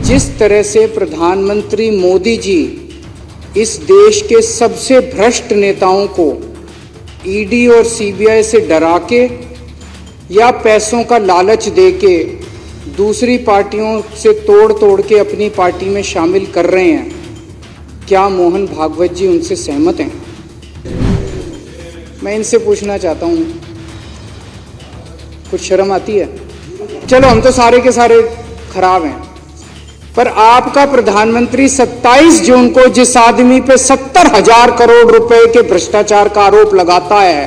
जिस तरह से प्रधानमंत्री मोदी जी इस देश के सबसे भ्रष्ट नेताओं को ईडी और सीबीआई से डरा के या पैसों का लालच देके दूसरी पार्टियों से तोड़ के अपनी पार्टी में शामिल कर रहे हैं, क्या मोहन भागवत जी उनसे सहमत हैं? मैं इनसे पूछना चाहता हूं, कुछ शर्म आती है? चलो, हम तो सारे के सारे खराब हैं, पर आपका प्रधानमंत्री 27 जून को जिस आदमी पे 70,000 करोड़ रुपए के भ्रष्टाचार का आरोप लगाता है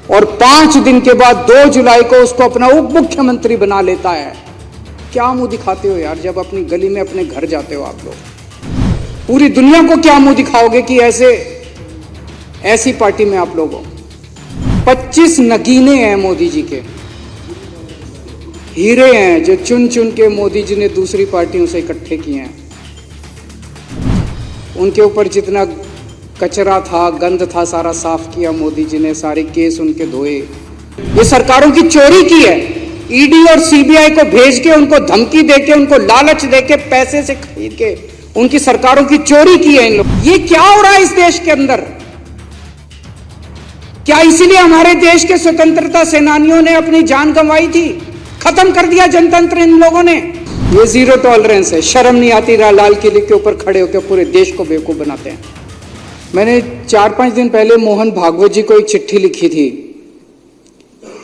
और 5 दिन के बाद 2 जुलाई को उसको अपना उप मुख्यमंत्री बना लेता है, क्या मुंह दिखाते हो यार? जब अपनी गली में अपने घर जाते हो आप लोग, पूरी दुनिया को क्या मुंह दिखाओगे कि ऐसी पार्टी में आप लोग हो? 25 नगीने हैं मोदी जी के, हीरे हैं जो चुन चुन के मोदी जी ने दूसरी पार्टियों से इकट्ठे किए हैं। उनके ऊपर जितना कचरा था, गंद था, सारा साफ किया मोदी जी ने, सारे केस उनके धोए। ये सरकारों की चोरी की है। ईडी और सीबीआई को भेज के, उनको धमकी देके, उनको लालच देके, पैसे से खरीद के उनकी सरकारों की चोरी की है इन लोग। ये क्या हो रहा है इस देश के अंदर? क्या इसीलिए हमारे देश के स्वतंत्रता सेनानियों ने अपनी जान गंवाई थी? खत्म कर दिया जनतंत्र इन लोगों ने। ये जीरो टॉलरेंस है। शर्म नहीं आती? लाल किले के ऊपर खड़े होकर पूरे देश को बेवकूफ बनाते हैं। मैंने 4-5 दिन पहले मोहन भागवत जी को एक चिट्ठी लिखी थी।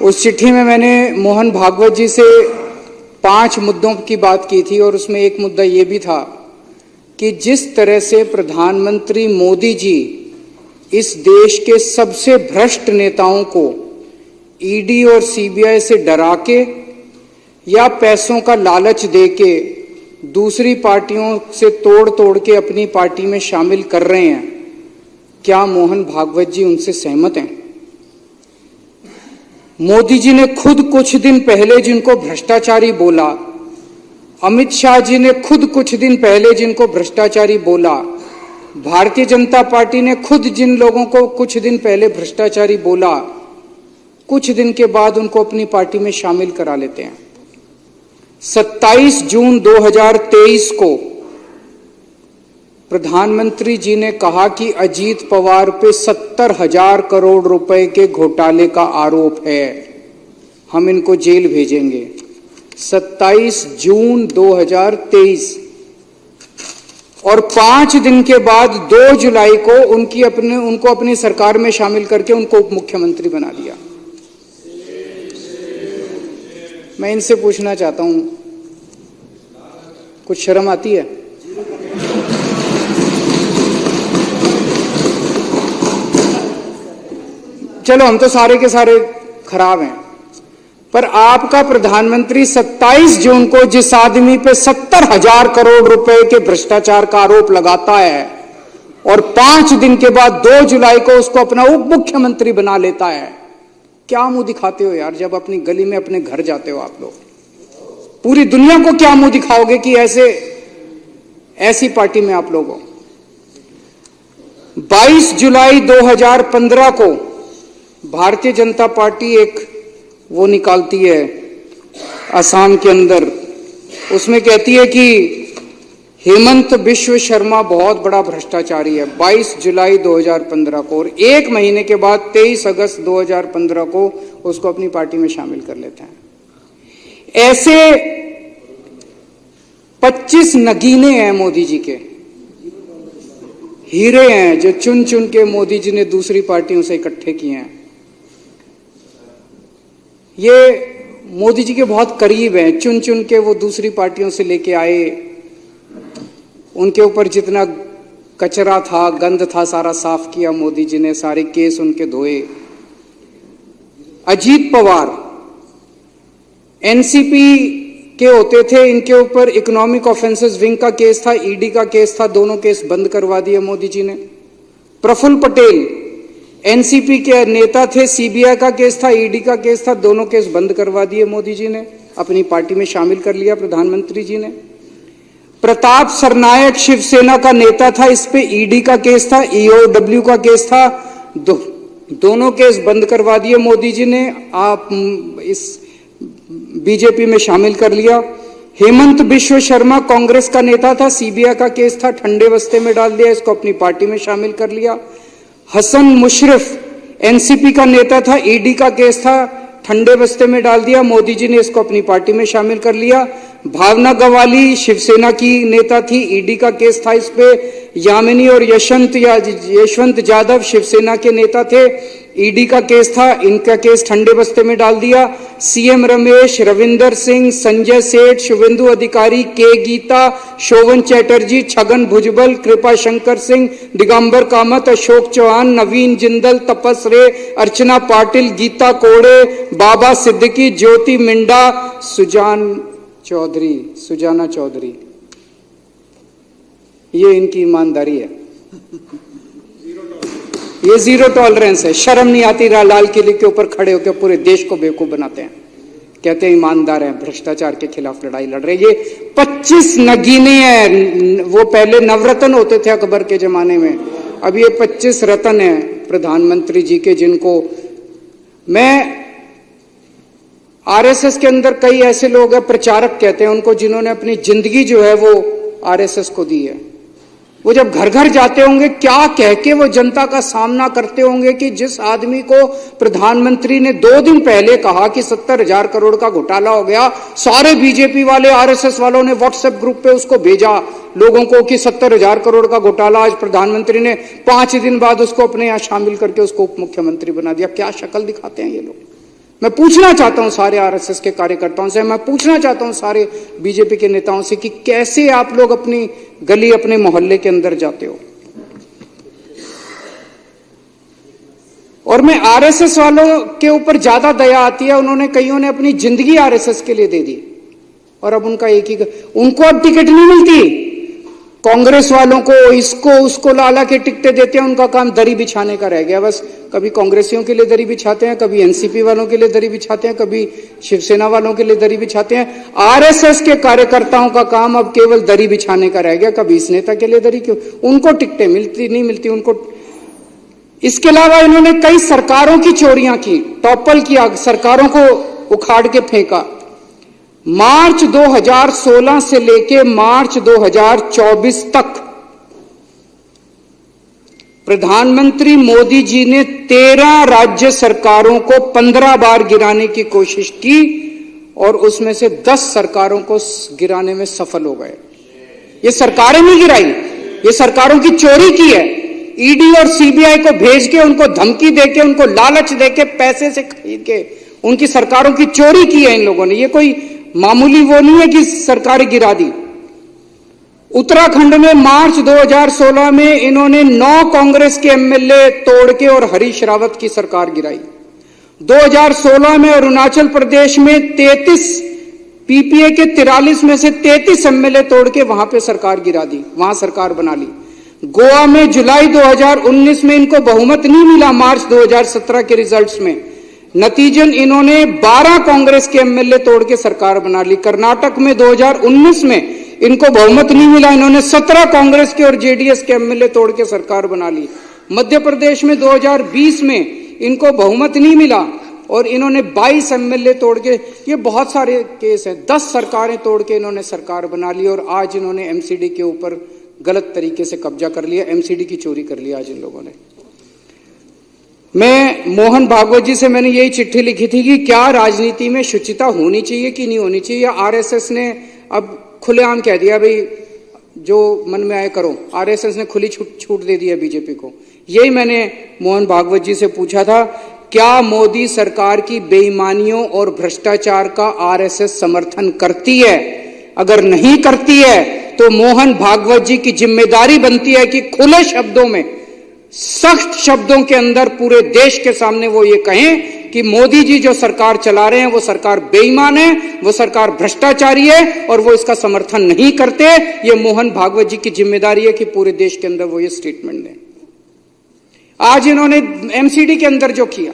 उस चिट्ठी में मैंने मोहन भागवत जी से 5 मुद्दों की बात की थी और उसमें एक मुद्दा ये भी था कि जिस तरह से प्रधानमंत्री मोदी जी इस देश के सबसे भ्रष्ट नेताओं को ईडी और सीबीआई से डरा के या पैसों का लालच देके दूसरी पार्टियों से तोड़ के अपनी पार्टी में शामिल कर रहे हैं, क्या मोहन भागवत जी उनसे सहमत हैं? मोदी जी ने खुद कुछ दिन पहले जिनको भ्रष्टाचारी बोला, अमित शाह जी ने खुद कुछ दिन पहले जिनको भ्रष्टाचारी बोला, भारतीय जनता पार्टी ने खुद जिन लोगों को कुछ दिन पहले भ्रष्टाचारी बोला, कुछ दिन के बाद उनको अपनी पार्टी में शामिल करा लेते हैं। 27 जून 2023 को प्रधानमंत्री जी ने कहा कि अजीत पवार पे 70,000 करोड़ रुपए के घोटाले का आरोप है, हम इनको जेल भेजेंगे। 27 जून 2023 और 5 दिन के बाद 2 जुलाई को उनको अपनी सरकार में शामिल करके उनको उप मुख्यमंत्री बना दिया। मैं इनसे पूछना चाहता हूं, कुछ शर्म आती है? चलो, हम तो सारे के सारे खराब हैं, पर आपका प्रधानमंत्री 27 जून को जिस आदमी पे 70,000 करोड़ रुपए के भ्रष्टाचार का आरोप लगाता है और 5 दिन के बाद 2 जुलाई को उसको अपना उप मुख्यमंत्री बना लेता है, क्या मुंह दिखाते हो यार? जब अपनी गली में अपने घर जाते हो आप लोग, पूरी दुनिया को क्या मुंह दिखाओगे कि ऐसी पार्टी में आप लोग हो? 22 जुलाई 2015 को भारतीय जनता पार्टी एक वो निकालती है असम के अंदर, उसमें कहती है कि हेमंत बिश्व शर्मा बहुत बड़ा भ्रष्टाचारी है। 22 जुलाई 2015 को, और 1 महीने के बाद 23 अगस्त 2015 को उसको अपनी पार्टी में शामिल कर लेते हैं। ऐसे 25 नगीने हैं मोदी जी के, हीरे हैं जो चुन चुन के मोदी जी ने दूसरी पार्टियों से इकट्ठे किए हैं। ये मोदी जी के बहुत करीब हैं, चुन चुन के वो दूसरी पार्टियों से लेके आए। उनके ऊपर जितना कचरा था, गंद था, सारा साफ किया मोदी जी ने, सारे केस उनके धोए। अजीत पवार एनसीपी के होते थे, इनके ऊपर इकोनॉमिक ऑफेंसेस विंग का केस था, ईडी का केस था, दोनों केस बंद करवा दिए मोदी जी ने। प्रफुल्ल पटेल एनसीपी के नेता थे, सीबीआई का केस था, ईडी का केस था, दोनों केस बंद करवा दिए मोदी जी ने, अपनी पार्टी में शामिल कर लिया प्रधानमंत्री जी ने। प्रताप सरनायक शिवसेना का नेता था, इस पे ईडी का केस था, ईओडब्ल्यू का केस था, दोनों केस बंद करवा दिए मोदी जी ने, आप इस बीजेपी में शामिल कर लिया। हेमंत बिश्व शर्मा कांग्रेस का नेता था, सीबीआई का केस था, ठंडे बस्ते में डाल दिया, इसको अपनी पार्टी में शामिल कर लिया। हसन मुशर्रफ एनसीपी का नेता था, ईडी का केस था, ठंडे बस्ते में डाल दिया, मोदी जी ने इसको अपनी पार्टी में शामिल कर लिया। भावना गवाली शिवसेना की नेता थी, ईडी का केस था इस पे। यामिनी और यशवंत जाधव शिवसेना के नेता थे, ईडी का केस था, इनका केस ठंडे बस्ते में डाल दिया। सीएम रमेश, रविंदर सिंह, संजय सेठ, शुभेंदु अधिकारी, के गीता, शोभन चैटर्जी, छगन भुजबल, कृपा शंकर सिंह, दिगंबर कामत, अशोक चौहान, नवीन जिंदल, तपस रे, अर्चना पाटिल, गीता कोड़े, बाबा सिद्दीकी, ज्योति मिंडा, सुजाना चौधरी, ये इनकी ईमानदारी है। ये जीरो टॉलरेंस है। शर्म नहीं आती, लाल किले के ऊपर खड़े होकर पूरे देश को बेवकूफ बनाते हैं, कहते हैं ईमानदार हैं, भ्रष्टाचार के खिलाफ लड़ाई लड़ रहे। ये 25 नगीने हैं। वो पहले नवरत्न होते थे अकबर के जमाने में, अब ये 25 रत्न हैं प्रधानमंत्री जी के, जिनको मैं आरएसएस के अंदर कई ऐसे लोग हैं, प्रचारक कहते हैं उनको, जिन्होंने अपनी जिंदगी जो है वो आरएसएस को दी है। वो जब घर घर जाते होंगे, क्या कह के वो जनता का सामना करते होंगे कि जिस आदमी को प्रधानमंत्री ने 2 दिन पहले कहा कि 70,000 करोड़ का घोटाला हो गया, सारे बीजेपी वाले आरएसएस वालों ने व्हाट्सएप ग्रुप पे उसको भेजा लोगों को कि 70,000 करोड़ का घोटाला। आज प्रधानमंत्री ने 5 दिन बाद उसको अपने यहां शामिल करके उसको उप मुख्यमंत्री बना दिया। क्या शक्ल दिखाते हैं ये लोग। मैं पूछना चाहता हूं सारे आरएसएस के कार्यकर्ताओं से, मैं पूछना चाहता हूं सारे बीजेपी के नेताओं से कि कैसे आप लोग अपनी गली, अपने मोहल्ले के अंदर जाते हो। और मैं आरएसएस वालों के ऊपर ज्यादा दया आती है, उन्होंने कईयों ने अपनी जिंदगी आरएसएस के लिए दे दी और अब उनका एक ही, उनको अब टिकट नहीं मिलती। कांग्रेस वालों को इसको उसको लाला के टिकटें देते हैं, उनका काम दरी बिछाने का रह गया बस। कभी कांग्रेसियों के लिए दरी बिछाते हैं, कभी एनसीपी वालों के लिए दरी बिछाते हैं, कभी शिवसेना वालों के लिए दरी बिछाते हैं। आरएसएस के कार्यकर्ताओं का काम अब केवल दरी बिछाने का रह गया। कभी इस नेता के लिए दरी, क्यों उनको टिकटें मिलती नहीं मिलती उनको। इसके अलावा इन्होंने कई सरकारों की चोरियां की, टॉपल किया, सरकारों को उखाड़ के फेंका। मार्च 2016 से लेके मार्च 2024 तक प्रधानमंत्री मोदी जी ने 13 राज्य सरकारों को 15 बार गिराने की कोशिश की और उसमें से 10 सरकारों को गिराने में सफल हो गए। ये सरकारें नहीं गिराई, ये सरकारों की चोरी की है। ईडी और सीबीआई को भेज के, उनको धमकी देके, उनको लालच देके, पैसे से खरीद के उनकी सरकारों की चोरी की है इन लोगों ने। ये कोई मामूली वो नहीं है कि सरकार गिरा दी। उत्तराखंड में मार्च 2016 में इन्होंने 9 कांग्रेस के एमएलए तोड़ के और हरीश रावत की सरकार गिराई। 2016 में अरुणाचल प्रदेश में 33 पीपीए के 43 में से 33 एमएलए तोड़ के वहां पे सरकार गिरा दी, वहां सरकार बना ली। गोवा में जुलाई 2019 में इनको बहुमत नहीं मिला मार्च 2017 के रिजल्ट्स में, नतीजन इन्होंने 12 कांग्रेस के एमएलए तोड़ के सरकार बना ली। कर्नाटक में 2019 में इनको बहुमत नहीं मिला, इन्होंने 17 कांग्रेस के और जेडीएस के एमएलए तोड़ के सरकार बना ली। मध्य प्रदेश में 2020 में इनको बहुमत नहीं मिला और इन्होंने 22 एमएलए तोड़ के, ये बहुत सारे केस हैं, 10 सरकारें तोड़ के इन्होंने सरकार बना ली और आज इन्होंने एमसीडी के ऊपर गलत तरीके से कब्जा कर लिया, एमसीडी की चोरी कर लिया आज इन लोगों ने। मैं मोहन भागवत जी से मैंने यही चिट्ठी लिखी थी कि क्या राजनीति में शुचिता होनी चाहिए कि नहीं होनी चाहिए। आरएसएस ने अब खुलेआम कह दिया, भाई जो मन में आए करो। आरएसएस ने खुली छूट दे दी है बीजेपी को। यही मैंने मोहन भागवत जी से पूछा था, क्या मोदी सरकार की बेईमानियों और भ्रष्टाचार का आरएसएस समर्थन करती है? अगर नहीं करती है तो मोहन भागवत जी की जिम्मेदारी बनती है कि खुले शब्दों में, सख्त शब्दों के अंदर पूरे देश के सामने वो ये कहें कि मोदी जी जो सरकार चला रहे हैं वो सरकार बेईमान है, वो सरकार भ्रष्टाचारी है और वो इसका समर्थन नहीं करते। ये मोहन भागवत जी की जिम्मेदारी है कि पूरे देश के अंदर वो ये स्टेटमेंट दें। आज इन्होंने एमसीडी के अंदर जो किया,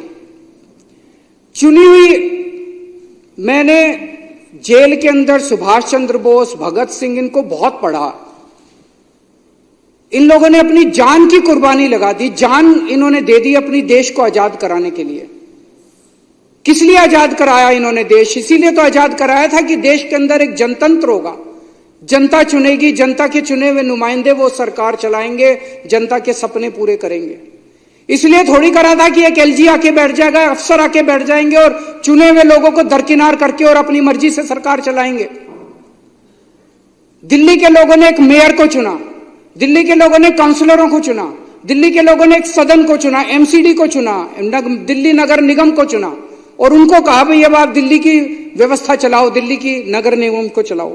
चुनी हुई, मैंने जेल के अंदर सुभाष चंद्र बोस, भगत सिंह, इनको बहुत पढ़ा। इन लोगों ने अपनी जान की कुर्बानी लगा दी, जान इन्होंने दे दी अपनी देश को आजाद कराने के लिए। किस लिए आजाद कराया इन्होंने देश? इसीलिए तो आजाद कराया था कि देश के अंदर एक जनतंत्र होगा, जनता चुनेगी, जनता के चुने हुए नुमाइंदे वो सरकार चलाएंगे, जनता के सपने पूरे करेंगे। इसलिए थोड़ी करा था कि एक एलजी आके बैठ जाएगा, अफसर आके बैठ जाएंगे और चुने हुए लोगों को दरकिनार करके और अपनी मर्जी से सरकार चलाएंगे। दिल्ली के लोगों ने एक मेयर को चुना, दिल्ली के लोगों ने काउंसलरों को चुना, दिल्ली के लोगों ने एक सदन को चुना, एमसीडी को चुना, दिल्ली नगर निगम को चुना और उनको कहा भाई अब आप दिल्ली की व्यवस्था चलाओ, दिल्ली की नगर निगम को चलाओ।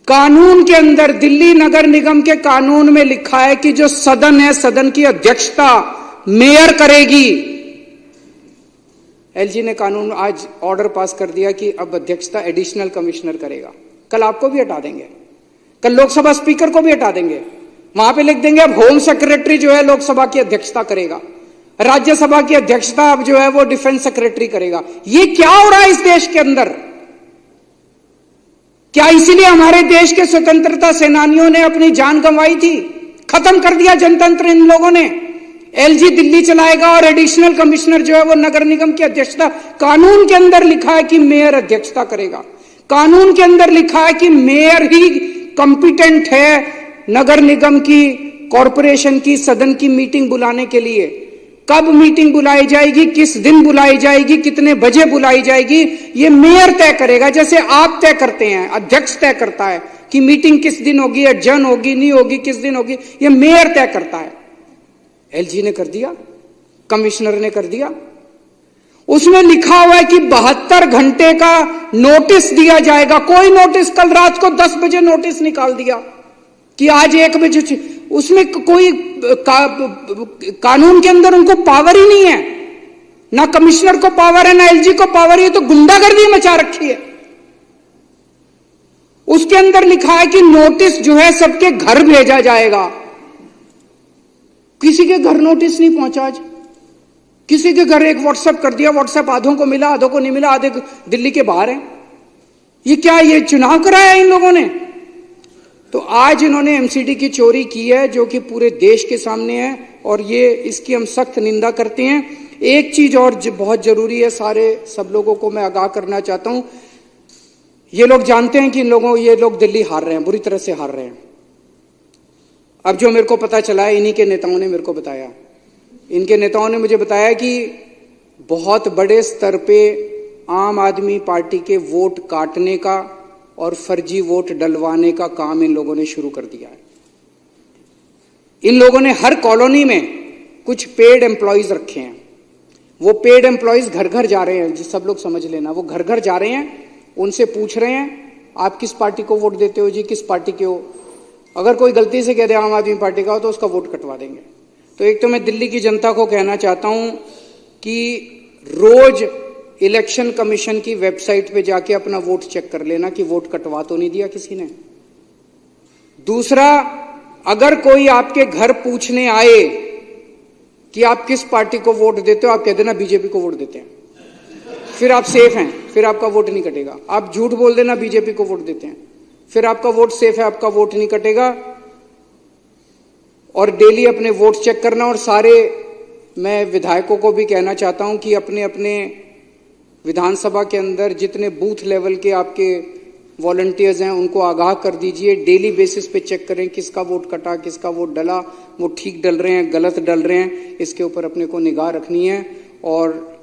कानून के अंदर, दिल्ली नगर निगम के कानून में लिखा है कि जो सदन है, सदन की अध्यक्षता मेयर करेगी। एलजी ने कानून आज ऑर्डर पास कर दिया कि अब अध्यक्षता एडिशनल कमिश्नर करेगा। कल आपको भी हटा देंगे, कल लोकसभा स्पीकर को भी हटा देंगे, वहां पे लिख देंगे अब होम सेक्रेटरी जो है लोकसभा की अध्यक्षता करेगा, राज्यसभा की अध्यक्षता अब जो है वो डिफेंस सेक्रेटरी करेगा। ये क्या हो रहा है इस देश के अंदर? क्या इसीलिए हमारे देश के स्वतंत्रता सेनानियों ने अपनी जान गंवाई थी? खत्म कर दिया जनतंत्र इन लोगों ने। एलजी दिल्ली चलाएगा और एडिशनल कमिश्नर जो है वो नगर निगम की अध्यक्षता, कानून के अंदर लिखा है कि मेयर अध्यक्षता करेगा, कानून के अंदर लिखा है कि मेयर ही कॉम्पिटेंट है नगर निगम की, कॉरपोरेशन की, सदन की मीटिंग बुलाने के लिए। कब मीटिंग बुलाई जाएगी, किस दिन बुलाई जाएगी, कितने बजे बुलाई जाएगी, ये मेयर तय करेगा। जैसे आप तय करते हैं, अध्यक्ष तय करता है कि मीटिंग किस दिन होगी, एडजर्न होगी, नहीं होगी, किस दिन होगी, ये मेयर तय करता है। एलजी ने कर दिया, कमिश्नर ने कर दिया। उसमें लिखा हुआ है कि 72 घंटे का नोटिस दिया जाएगा। कोई नोटिस, कल रात को 10 बजे नोटिस निकाल दिया कि आज 1 बजे, उसमें कोई कानून के अंदर उनको पावर ही नहीं है, ना कमिश्नर को पावर है, ना एलजी को पावर है। तो गुंडागर्दी मचा रखी है। उसके अंदर लिखा है कि नोटिस जो है सबके घर भेजा जाएगा। किसी के घर नोटिस नहीं पहुंचा आज, किसी के घर एक व्हाट्सएप कर दिया, व्हाट्सएप आधों को मिला, आधों को नहीं मिला, आधे दिल्ली के बाहर हैं। ये क्या, ये चुनाव कराया इन लोगों ने? तो आज इन्होंने एमसीडी की चोरी की है जो कि पूरे देश के सामने है और ये इसकी हम सख्त निंदा करते हैं। एक चीज और बहुत जरूरी है, सब लोगों को मैं आगाह करना चाहता हूं। ये लोग जानते हैं कि ये लोग दिल्ली हार रहे हैं, बुरी तरह से हार रहे हैं। अब जो मेरे को पता चला है, इन्हीं के नेताओं ने मेरे को बताया, इनके नेताओं ने मुझे बताया कि बहुत बड़े स्तर पे आम आदमी पार्टी के वोट काटने का और फर्जी वोट डलवाने का काम इन लोगों ने शुरू कर दिया है। इन लोगों ने हर कॉलोनी में कुछ पेड एम्प्लॉइज रखे हैं। वो पेड एम्प्लॉइज घर घर जा रहे हैं, सब लोग समझ लेना, वो घर घर जा रहे हैं, उनसे पूछ रहे हैं आप किस पार्टी को वोट देते हो जी, किस पार्टी के हो। अगर कोई गलती से कह दे आम आदमी पार्टी का हो तो उसका वोट कटवा देंगे। तो एक तो मैं दिल्ली की जनता को कहना चाहता हूं कि रोज इलेक्शन कमीशन की वेबसाइट पे जाके अपना वोट चेक कर लेना कि वोट कटवा तो नहीं दिया किसी ने। दूसरा, अगर कोई आपके घर पूछने आए कि आप किस पार्टी को वोट देते हो, आप कह देना बीजेपी को वोट देते हैं, फिर आप सेफ हैं, फिर आपका वोट नहीं कटेगा। आप झूठ बोल देना बीजेपी को वोट देते हैं, फिर आपका वोट सेफ है, आपका वोट नहीं कटेगा। और डेली अपने वोट चेक करना। और सारे मैं विधायकों को भी कहना चाहता हूं कि अपने अपने विधानसभा के अंदर जितने बूथ लेवल के आपके वॉलंटियर्स हैं उनको आगाह कर दीजिए, डेली बेसिस पे चेक करें किसका वोट कटा, किसका वोट डला, वो ठीक डल रहे हैं, गलत डल रहे हैं, इसके ऊपर अपने को निगाह रखनी है। और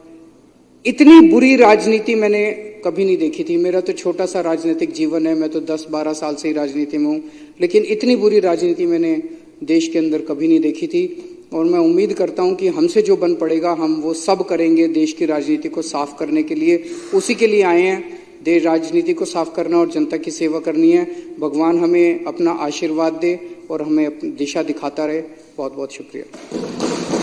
इतनी बुरी राजनीति मैंने कभी नहीं देखी थी। मेरा तो छोटा सा राजनीतिक जीवन है, मैं तो 10-12 साल से ही राजनीति में हूं, लेकिन इतनी बुरी राजनीति मैंने देश के अंदर कभी नहीं देखी थी। और मैं उम्मीद करता हूं कि हमसे जो बन पड़ेगा हम वो सब करेंगे देश की राजनीति को साफ करने के लिए। उसी के लिए आए हैं, देश राजनीति को साफ करना और जनता की सेवा करनी है। भगवान हमें अपना आशीर्वाद दे और हमें अपनी दिशा दिखाता रहे। बहुत बहुत शुक्रिया।